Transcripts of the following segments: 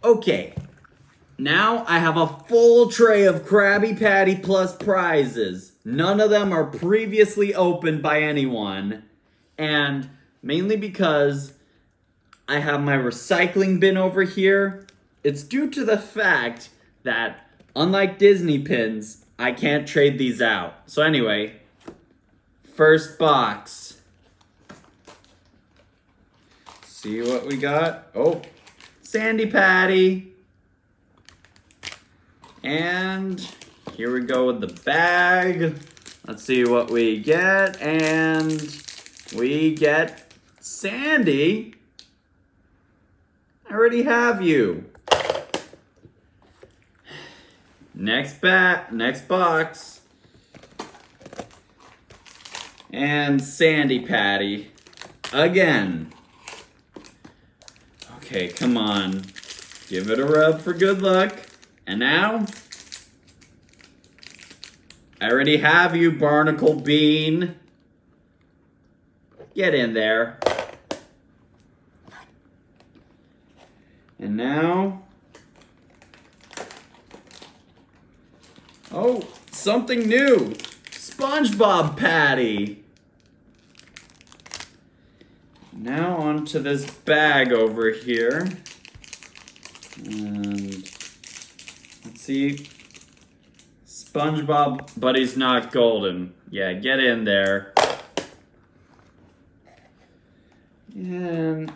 Okay, now I have a full tray of Krabby Patty plus prizes. None of them are previously opened by anyone. And mainly because I have my recycling bin over here, it's due to the fact that, unlike Disney pins, I can't trade these out. So anyway, first box. See what we got? Oh, Sandy Patty. And here we go with the bag. Let's see what we get. And we get Sandy. I already have you. Next box. And Sandy Patty. Again. Okay, come on. Give it a rub for good luck. And now, I already have you, Barnacle Bean. Get in there. And now, oh, something new. SpongeBob Patty. Now onto this bag over here. And let's see. SpongeBob, but he's not golden. Yeah, get in there. And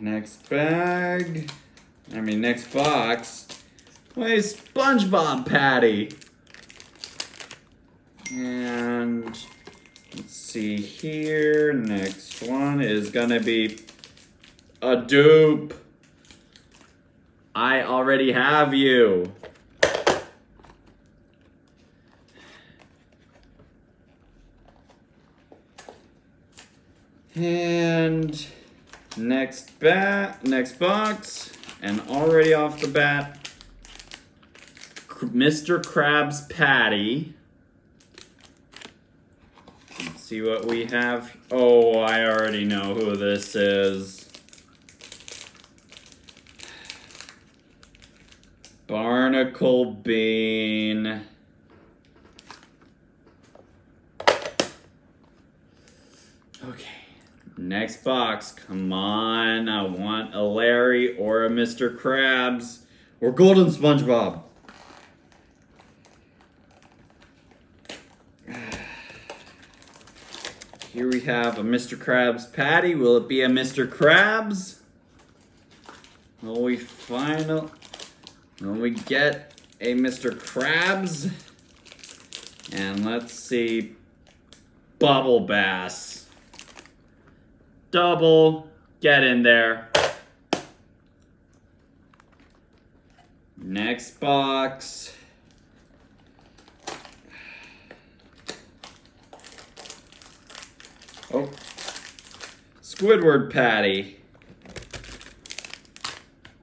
next box. Wait, SpongeBob Patty. And let's see here. Next one is gonna be a dupe. I already have you. And next box, and already off the bat, Mr. Krabs Patty. Let's see what we have. Oh, I already know who this is. Barnacle Bean. Okay. Next box, come on, I want a Larry or a Mr. Krabs or Golden SpongeBob. Here we have a Mr. Krabs Patty. Will it be a Mr. Krabs? Will we get a Mr. Krabs? And let's see, Bubble Bass. Double, get in there. Next box. Oh, Squidward Patty.